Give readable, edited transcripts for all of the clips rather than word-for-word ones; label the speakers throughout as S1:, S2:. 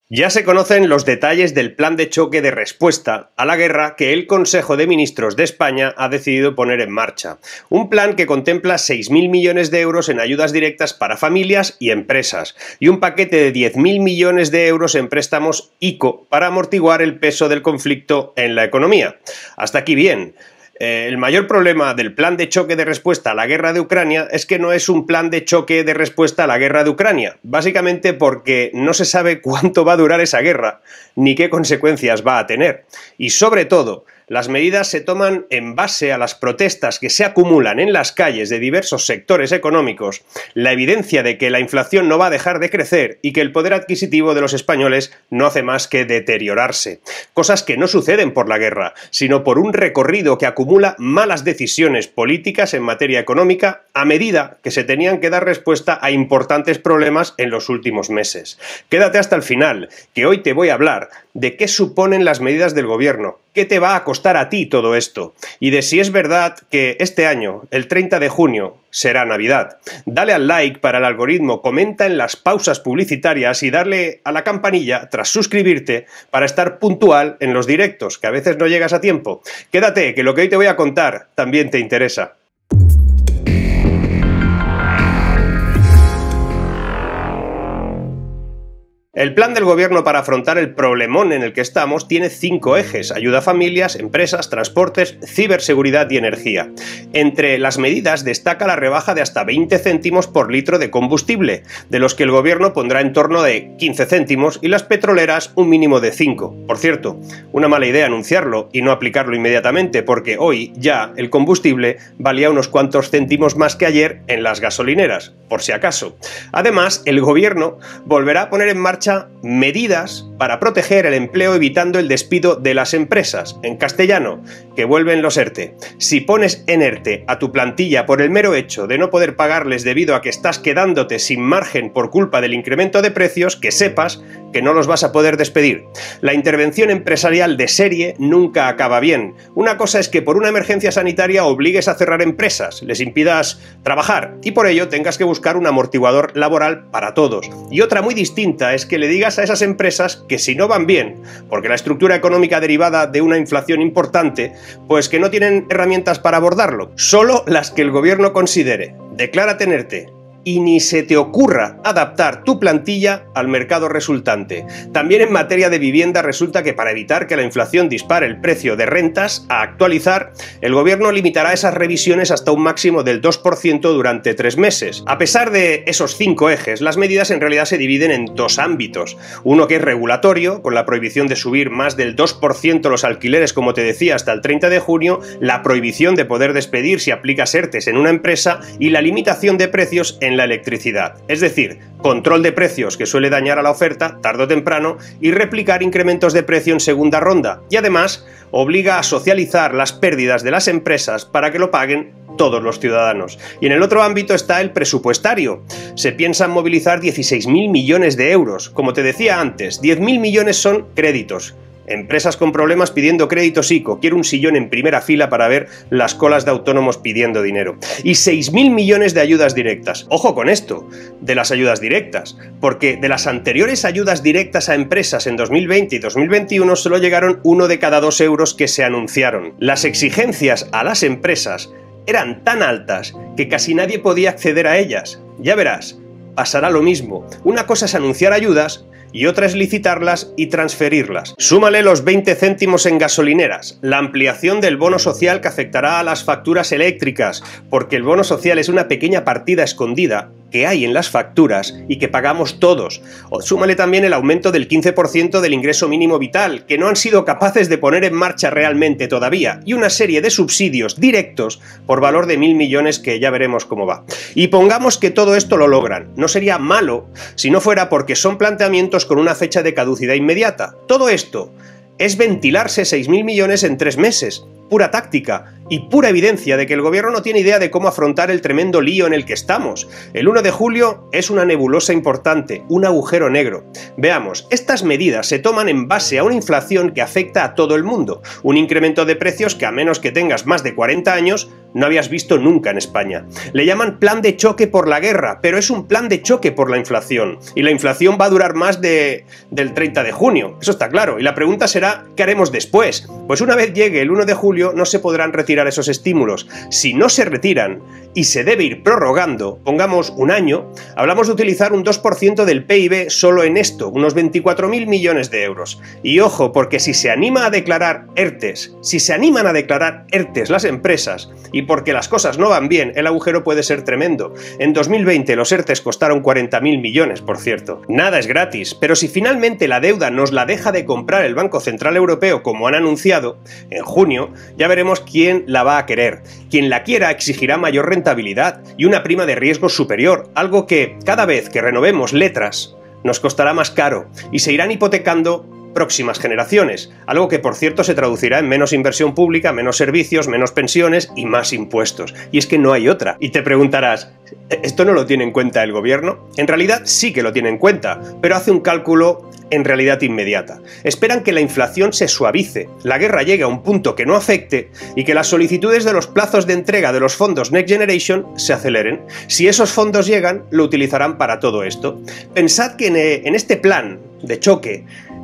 S1: Ya se conocen los detalles del plan de choque de respuesta a la guerra que el Consejo de Ministros de España ha decidido poner en marcha. Un plan que contempla 6.000 millones de euros en ayudas directas para familias y empresas y un paquete de 10.000 millones de euros en préstamos ICO para amortiguar el peso del conflicto en la economía. Hasta aquí bien. El mayor problema del plan de choque de respuesta a la guerra de Ucrania es que no es un plan de choque de respuesta a la guerra de Ucrania, básicamente porque no se sabe cuánto va a durar esa guerra, ni qué consecuencias va a tener. Y sobre todo, las medidas se toman en base a las protestas que se acumulan en las calles de diversos sectores económicos, la evidencia de que la inflación no va a dejar de crecer y que el poder adquisitivo de los españoles no hace más que deteriorarse. Cosas que no suceden por la guerra, sino por un recorrido que acumula malas decisiones políticas en materia económica a medida que se tenían que dar respuesta a importantes problemas en los últimos meses. Quédate hasta el final, que hoy te voy a hablar de qué suponen las medidas del gobierno, qué te va a costar a ti todo esto, y de si es verdad que este año, el 30 de junio, será Navidad. Dale al like para el algoritmo, comenta en las pausas publicitarias y darle a la campanilla tras suscribirte para estar puntual en los directos, que a veces no llegas a tiempo. Quédate, que lo que hoy te voy a contar también te interesa. El plan del gobierno para afrontar el problemón en el que estamos tiene 5 ejes: ayuda a familias, empresas, transportes, ciberseguridad y energía. Entre las medidas destaca la rebaja de hasta 20 céntimos por litro de combustible, de los que el gobierno pondrá en torno de 15 céntimos y las petroleras un mínimo de 5. Por cierto, una mala idea anunciarlo y no aplicarlo inmediatamente, porque hoy ya el combustible valía unos cuantos céntimos más que ayer en las gasolineras, por si acaso. Además, el gobierno volverá a poner en marcha medidas para proteger el empleo evitando el despido de las empresas. En castellano, que vuelven los ERTE. Si pones en ERTE a tu plantilla por el mero hecho de no poder pagarles debido a que estás quedándote sin margen por culpa del incremento de precios, que sepas que no los vas a poder despedir. La intervención empresarial de serie nunca acaba bien. Una cosa es que por una emergencia sanitaria obligues a cerrar empresas, les impidas trabajar y por ello tengas que buscar un amortiguador laboral para todos. Y otra muy distinta es que le digas a esas empresas que si no van bien, porque la estructura económica derivada de una inflación importante, pues que no tienen herramientas para abordarlo, solo las que el gobierno considere. Declárate en ERTE. Y ni se te ocurra adaptar tu plantilla al mercado resultante. También en materia de vivienda resulta que para evitar que la inflación dispare el precio de rentas a actualizar, el gobierno limitará esas revisiones hasta un máximo del 2% durante 3 meses. A pesar de esos 5 ejes, las medidas en realidad se dividen en 2 ámbitos. Uno que es regulatorio, con la prohibición de subir más del 2% los alquileres, como te decía, hasta el 30 de junio, la prohibición de poder despedir si aplicas ERTEs en una empresa y la limitación de precios en la electricidad, es decir, control de precios que suele dañar a la oferta tarde o temprano y replicar incrementos de precio en segunda ronda, y además obliga a socializar las pérdidas de las empresas para que lo paguen todos los ciudadanos. Y en el otro ámbito está el presupuestario. Se piensan movilizar 16.000 millones de euros. Como te decía antes, 10.000 millones son créditos. Empresas con problemas pidiendo créditos ICO. Quiero un sillón en primera fila para ver las colas de autónomos pidiendo dinero. Y 6.000 millones de ayudas directas. Ojo con esto, de las ayudas directas, porque de las anteriores ayudas directas a empresas en 2020 y 2021 solo llegaron 1 de cada 2 euros que se anunciaron. Las exigencias a las empresas eran tan altas que casi nadie podía acceder a ellas. Ya verás, pasará lo mismo. Una cosa es anunciar ayudas y otra es licitarlas y transferirlas. Súmale los 20 céntimos en gasolineras, la ampliación del bono social que afectará a las facturas eléctricas, porque el bono social es una pequeña partida escondida que hay en las facturas y que pagamos todos. O súmale también el aumento del 15% del ingreso mínimo vital, que no han sido capaces de poner en marcha realmente todavía, y una serie de subsidios directos por valor de 1.000 millones que ya veremos cómo va. Y pongamos que todo esto lo logran. No sería malo si no fuera porque son planteamientos con una fecha de caducidad inmediata. Todo esto es ventilarse 6.000 millones en 3 meses. Pura táctica, y pura evidencia de que el gobierno no tiene idea de cómo afrontar el tremendo lío en el que estamos. El 1 de julio es una nebulosa importante, un agujero negro. Veamos, estas medidas se toman en base a una inflación que afecta a todo el mundo, un incremento de precios que a menos que tengas más de 40 años no habías visto nunca en España. Le llaman plan de choque por la guerra, pero es un plan de choque por la inflación. Y la inflación va a durar más del 30 de junio, eso está claro. Y la pregunta será, ¿qué haremos después? Pues una vez llegue el 1 de julio no se podrán retirar esos estímulos. Si no se retiran y se debe ir prorrogando, pongamos un año, hablamos de utilizar un 2% del PIB solo en esto, unos 24.000 millones de euros. Y ojo, porque si se anima a declarar ERTES, si se animan a declarar ERTES las empresas, y porque las cosas no van bien, el agujero puede ser tremendo. En 2020 los ERTES costaron 40.000 millones, por cierto. Nada es gratis, pero si finalmente la deuda nos la deja de comprar el Banco Central Europeo, como han anunciado, en junio, ya veremos quién la va a querer. Quien la quiera exigirá mayor rentabilidad y una prima de riesgo superior, algo que, cada vez que renovemos letras, nos costará más caro y se irán hipotecando próximas generaciones, algo que por cierto se traducirá en menos inversión pública, menos servicios, menos pensiones y más impuestos. Y es que no hay otra. Y te preguntarás, ¿esto no lo tiene en cuenta el gobierno? En realidad sí que lo tiene en cuenta, pero hace un cálculo en realidad inmediata. Esperan que la inflación se suavice, la guerra llegue a un punto que no afecte y que las solicitudes de los plazos de entrega de los fondos Next Generation se aceleren. Si esos fondos llegan, lo utilizarán para todo esto. Pensad que en este plan de choque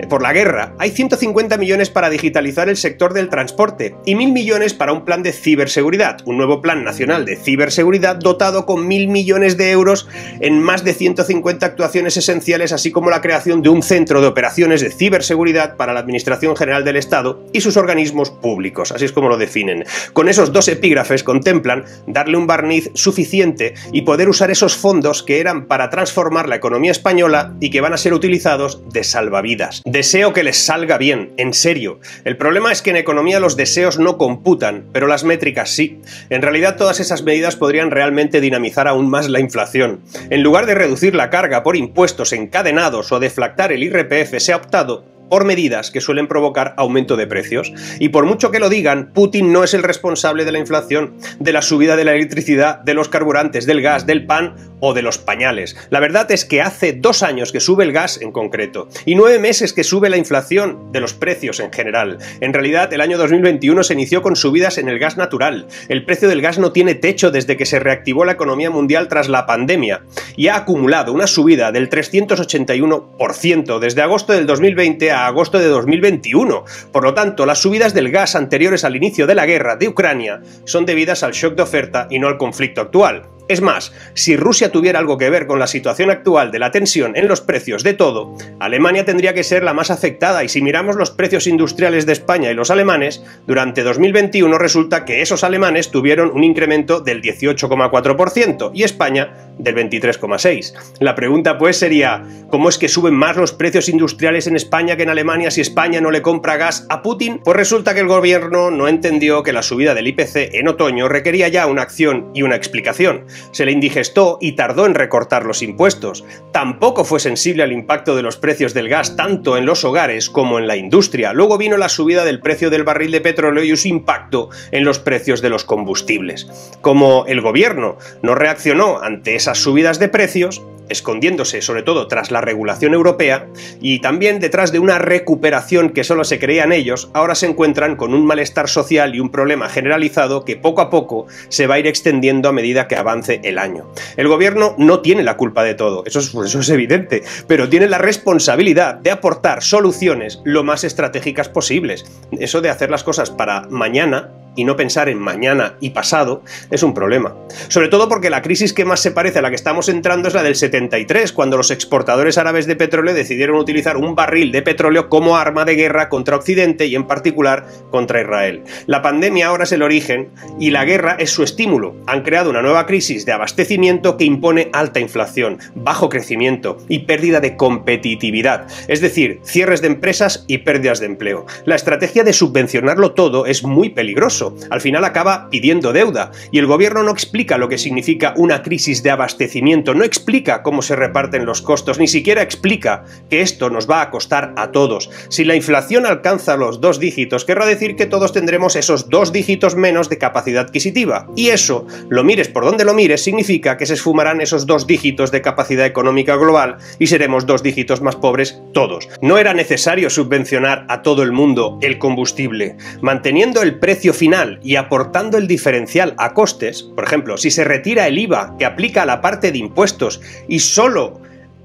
S1: por la guerra hay 150 millones para digitalizar el sector del transporte y 1.000 millones para un plan de ciberseguridad, un nuevo plan nacional de ciberseguridad dotado con 1.000 millones de euros en más de 150 actuaciones esenciales, así como la creación de un centro de operaciones de ciberseguridad para la Administración General del Estado y sus organismos públicos, así es como lo definen. Con esos dos epígrafes contemplan darle un barniz suficiente y poder usar esos fondos que eran para transformar la economía española y que van a ser utilizados de salvavidas. Deseo que les salga bien, en serio. El problema es que en economía los deseos no computan, pero las métricas sí. En realidad todas esas medidas podrían realmente dinamizar aún más la inflación. En lugar de reducir la carga por impuestos encadenados o deflactar el IRPF, se ha optado por medidas que suelen provocar aumento de precios. Y por mucho que lo digan, Putin no es el responsable de la inflación, de la subida de la electricidad, de los carburantes, del gas, del pan o de los pañales. La verdad es que hace 2 años que sube el gas en concreto y 9 meses que sube la inflación de los precios en general. En realidad, el año 2021 se inició con subidas en el gas natural. El precio del gas no tiene techo desde que se reactivó la economía mundial tras la pandemia y ha acumulado una subida del 381% desde agosto del 2020 a agosto de 2021. Por lo tanto, las subidas del gas anteriores al inicio de la guerra de Ucrania son debidas al shock de oferta y no al conflicto actual. Es más, si Rusia tuviera algo que ver con la situación actual de la tensión en los precios de todo, Alemania tendría que ser la más afectada, y si miramos los precios industriales de España y los alemanes, durante 2021 resulta que esos alemanes tuvieron un incremento del 18,4% y España del 23,6%. La pregunta pues sería, ¿cómo es que suben más los precios industriales en España que en Alemania si España no le compra gas a Putin? Pues resulta que el gobierno no entendió que la subida del IPC en otoño requería ya una acción y una explicación. Se le indigestó y tardó en recortar los impuestos. Tampoco fue sensible al impacto de los precios del gas tanto en los hogares como en la industria. Luego vino la subida del precio del barril de petróleo y su impacto en los precios de los combustibles. Como el gobierno no reaccionó ante esas subidas de precios, escondiéndose sobre todo tras la regulación europea y también detrás de una recuperación que solo se creían ellos, ahora se encuentran con un malestar social y un problema generalizado que poco a poco se va a ir extendiendo a medida que avance el año. El gobierno no tiene la culpa de todo, eso es evidente, pero tiene la responsabilidad de aportar soluciones lo más estratégicas posibles. Eso de hacer las cosas para mañana y no pensar en mañana y pasado es un problema. Sobre todo porque la crisis que más se parece a la que estamos entrando es la del 73, cuando los exportadores árabes de petróleo decidieron utilizar un barril de petróleo como arma de guerra contra Occidente y en particular contra Israel. La pandemia ahora es el origen y la guerra es su estímulo. Han creado una nueva crisis de abastecimiento que impone alta inflación, bajo crecimiento y pérdida de competitividad, es decir, cierres de empresas y pérdidas de empleo. La estrategia de subvencionarlo todo es muy peligroso. caso, al final acaba pidiendo deuda, y el gobierno no explica lo que significa una crisis de abastecimiento, no explica cómo se reparten los costos, ni siquiera explica que esto nos va a costar a todos. Si la inflación alcanza los 2 dígitos, querrá decir que todos tendremos esos 2 dígitos menos de capacidad adquisitiva, y eso, lo mires por donde lo mires, significa que se esfumarán esos 2 dígitos de capacidad económica global y seremos 2 dígitos más pobres todos. No era necesario subvencionar a todo el mundo el combustible. Manteniendo el precio final y aportando el diferencial a costes, por ejemplo, si se retira el IVA que aplica a la parte de impuestos y solo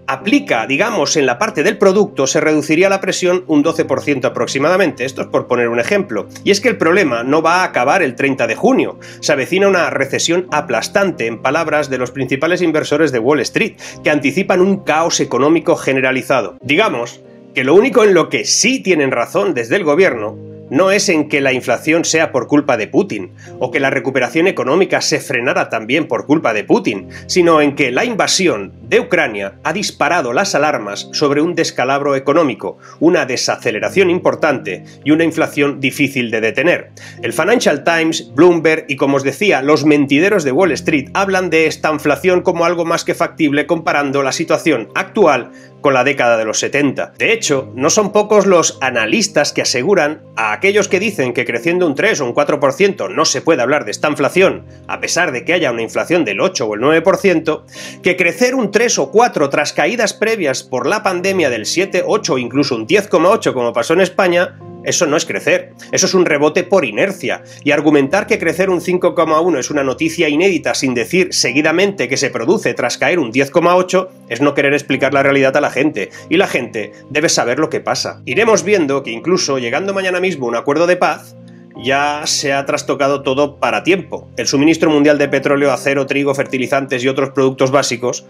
S1: aplica, digamos, en la parte del producto, se reduciría la presión un 12% aproximadamente. Esto es por poner un ejemplo. Y es que el problema no va a acabar el 30 de junio. Se avecina una recesión aplastante, en palabras de los principales inversores de Wall Street, que anticipan un caos económico generalizado. Digamos que lo único en lo que sí tienen razón desde el gobierno no es en que la inflación sea por culpa de Putin, o que la recuperación económica se frenara también por culpa de Putin, sino en que la invasión de Ucrania ha disparado las alarmas sobre un descalabro económico, una desaceleración importante y una inflación difícil de detener. El Financial Times, Bloomberg y, como os decía, los mentideros de Wall Street hablan de esta inflación como algo más que factible comparando la situación actual con la década de los 70. De hecho, no son pocos los analistas que aseguran a aquellos que dicen que creciendo un 3 o un 4% no se puede hablar de esta inflación, a pesar de que haya una inflación del 8 o el 9%, que crecer un 3 o 4 tras caídas previas por la pandemia del 7, 8 o incluso un 10,8 como pasó en España, eso no es crecer, eso es un rebote por inercia, y argumentar que crecer un 5,1 es una noticia inédita sin decir seguidamente que se produce tras caer un 10,8 es no querer explicar la realidad a la gente, y la gente debe saber lo que pasa. Iremos viendo que incluso llegando mañana mismo un acuerdo de paz, ya se ha trastocado todo para tiempo. El suministro mundial de petróleo, acero, trigo, fertilizantes y otros productos básicos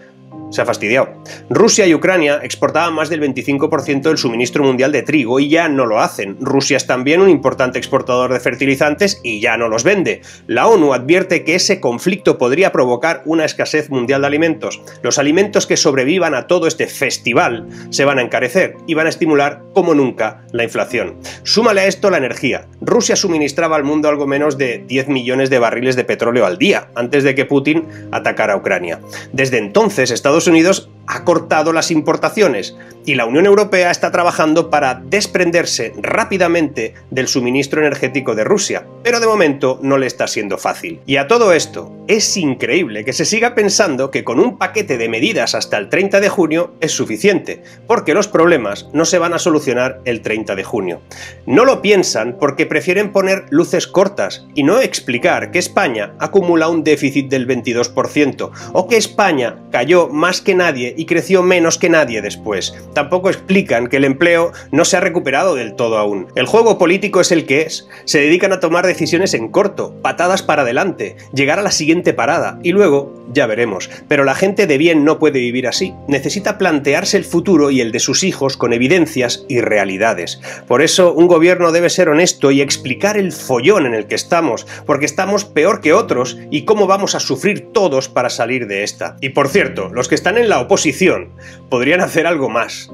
S1: se ha fastidiado. Rusia y Ucrania exportaban más del 25% del suministro mundial de trigo y ya no lo hacen. Rusia es también un importante exportador de fertilizantes y ya no los vende. La ONU advierte que ese conflicto podría provocar una escasez mundial de alimentos. Los alimentos que sobrevivan a todo este festival se van a encarecer y van a estimular como nunca la inflación. Súmale a esto la energía. Rusia suministraba al mundo algo menos de 10 millones de barriles de petróleo al día, antes de que Putin atacara a Ucrania. Desde entonces, Estados Unidos ha cortado las importaciones y la Unión Europea está trabajando para desprenderse rápidamente del suministro energético de Rusia, pero de momento no le está siendo fácil. Y a todo esto, es increíble que se siga pensando que con un paquete de medidas hasta el 30 de junio es suficiente, porque los problemas no se van a solucionar el 30 de junio. No lo piensan porque prefieren poner luces cortas y no explicar que España acumula un déficit del 22%, o que España cayó más que nadie y creció menos que nadie después. Tampoco explican que el empleo no se ha recuperado del todo aún. El juego político es el que es. Se dedican a tomar decisiones en corto, patadas para adelante, llegar a la siguiente parada y luego ya veremos. Pero la gente de bien no puede vivir así. Necesita plantearse el futuro y el de sus hijos con evidencias y realidades. Por eso un gobierno debe ser honesto y explicar el follón en el que estamos, porque estamos peor que otros y cómo vamos a sufrir todos para salir de esta. Y por cierto, los que están en la oposición podrían hacer algo más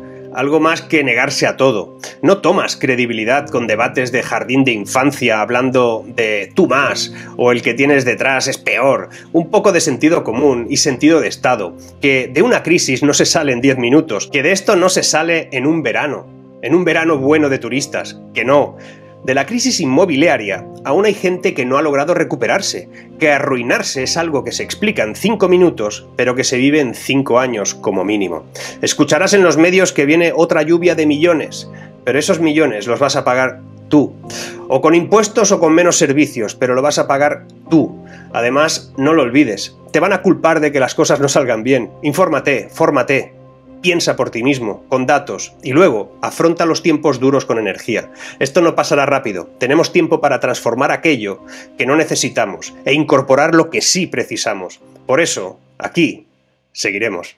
S1: que negarse a todo. No tomas credibilidad con debates de jardín de infancia hablando de tú más o el que tienes detrás es peor. Un poco de sentido común y sentido de Estado. Que de una crisis no se sale en 10 minutos. Que de esto no se sale en un verano bueno de turistas. Que no. De la crisis inmobiliaria, aún hay gente que no ha logrado recuperarse, que arruinarse es algo que se explica en 5 minutos, pero que se vive en 5 años como mínimo. Escucharás en los medios que viene otra lluvia de millones, pero esos millones los vas a pagar tú. O con impuestos o con menos servicios, pero lo vas a pagar tú. Además, no lo olvides, te van a culpar de que las cosas no salgan bien. Infórmate, fórmate. Piensa por ti mismo, con datos, y luego afronta los tiempos duros con energía. Esto no pasará rápido, tenemos tiempo para transformar aquello que no necesitamos e incorporar lo que sí precisamos. Por eso, aquí, seguiremos.